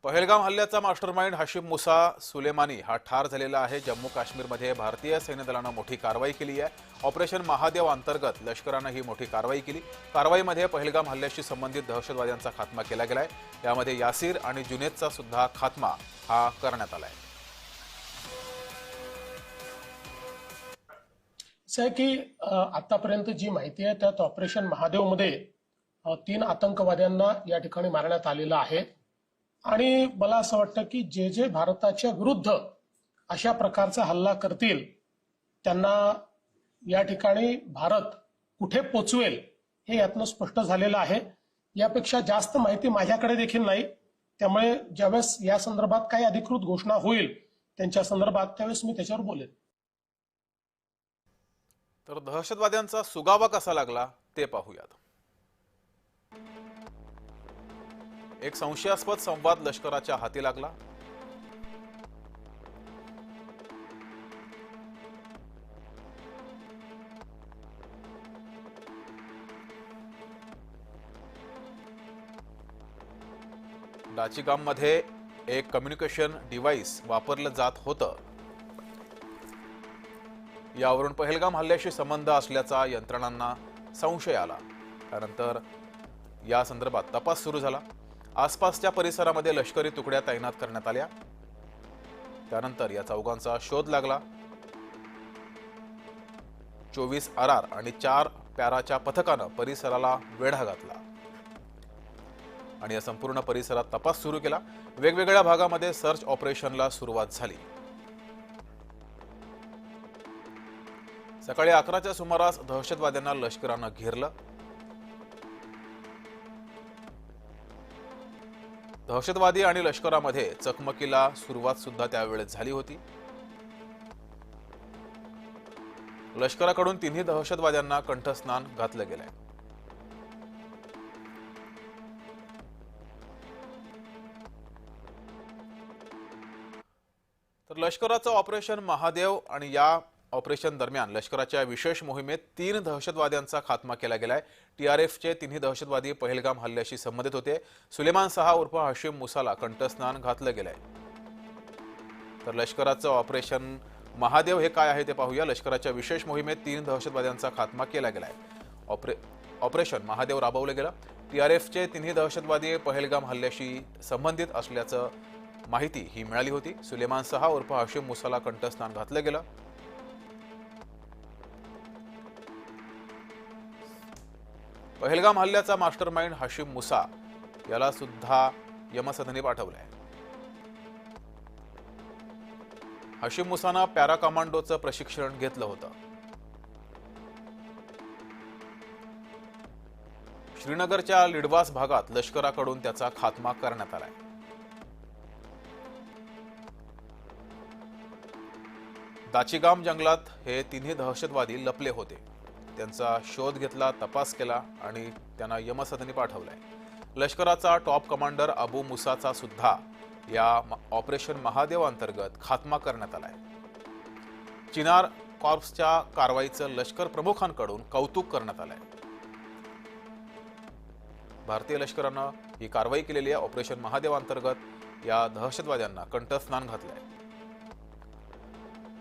पहलगाम हल्ल्याचा mastermind Hashim Musa Soleimani हा ठार झालेला आहे। जम्मू काश्मीरमध्ये भारतीय सैन्य दलानं मोठी कारवाई केली आहे। ऑपरेशन महादेव अंतर्गत लष्करानं ही मोठी कारवाई केली। कारवाईमध्ये पहलगाम हल्ल्याशी संबंधित दहशतवाद्यांचा खात्मा केला गेलाय। यामध्ये यासीर आणि जुनेदचा सुद्धा खात्मा हा करण्यात आलाय। की आतापर्यंत जी माहिती आहे त्यात ऑपरेशन महादेव मध्ये 3 आतंकवाद्यांना या ठिकाणी मारण्यात आलेलं आहे। आणि मला असं वाटतं की जे जे भारताच्या विरुद्ध अशा प्रकारचा हल्ला करतील त्यांना या ठिकाणी भारत कुठे पोचवेल हे यातनं स्पष्ट झालेलं आहे। यापेक्षा जास्त माहिती माझ्याकडे देखील नाही, त्यामुळे ज्यावेळेस या संदर्भात काही अधिकृत घोषणा होईल त्यांच्या संदर्भात त्यावेळेस मी त्याच्यावर बोलेन। तर दहशतवाद्यांचा सुगावा कसा लागला ते पाहूयात। एक संशयास्पद संवाद लष्कराच्या हाती लागला। दाचिगाममध्ये एक कम्युनिकेशन डिव्हाइस वापरलं जात होतं। यावरून पहलगाम हल्ल्याशी संबंध असल्याचा यंत्रणांना संशय आला। त्यानंतर या संदर्भात तपास सुरू झाला। आसपासच्या परिसरामध्ये लष्करी तुकड्या तैनात करण्यात आल्या। त्यानंतर या चौघांचा शोध लागला। 24 RR आणि 4 पॅराच्या पथकानं परिसराला वेढा घातला आणि या संपूर्ण परिसरात तपास सुरू केला। वेगवेगळ्या भागामध्ये सर्च ऑपरेशनला सुरुवात झाली। सकाळी 11च्या सुमारास दहशतवाद्यांना लष्करानं घेरलं। दहशतवादी आणि लष्करामध्ये चकमकीला सुरुवात सुद्धा त्यावेळेस झाली होती। लष्कराकडून तिन्ही दहशतवाद्यांना कंठस्नान घातलं गेलंय। तर लष्कराचं ऑपरेशन महादेव आणि या ऑपरेशन दरम्यान लष्कराच्या विशेष मोहिमेत 3 दहशतवाद्यांचा खात्मा केला गेलाय। TRFचे तिन्ही दहशतवादी पहलगाम हल्ल्याशी संबंधित होते। सुलेमान साहा उर्फ हाशिम मुसाला कंठस्नान घातलं गेलंय। तर लष्कराचं ऑपरेशन महादेव हे काय आहे ते पाहूया। लष्कराच्या विशेष मोहिमेत 3 दहशतवाद्यांचा खात्मा केला गेलाय। ऑपरेशन महादेव राबवलं गेलं। TRFचे तिन्ही दहशतवादी पहलगाम हल्ल्याशी संबंधित असल्याचं माहिती ही मिळाली होती। सुलेमान साहा उर्फ हाशिम मुसाला कंठस्नान घातलं गेलं। पहलगाम हल्ल्याचा मास्टरमाइंड हाशिम मुसा याला सुद्धा यमसदनी पाठवलंय। हाशिम मुसानं पॅरा कमांडोचं प्रशिक्षण घेतलं होतं। श्रीनगरच्या लिडवास भागात लष्कराकडून त्याचा खात्मा करण्यात आलाय। दाचिगाम जंगलात हे तिन्ही दहशतवादी लपले होते। त्यांचा शोध घेतला, तपास केला आणि त्यांना यमसदनी पाठवलंय। लष्कराचा टॉप कमांडर अबू मुसाचा सुद्धा या ऑपरेशन महादेव अंतर्गत खात्मा करण्यात आलाय। चिनार कॉर्प्सच्या कारवाईचं लष्कर प्रमुखांकडून कौतुक करण्यात आलंय। भारतीय लष्करानं ही कारवाई केलेली आहे। ऑपरेशन महादेव अंतर्गत या दहशतवाद्यांना कंठस्नान घातलंय।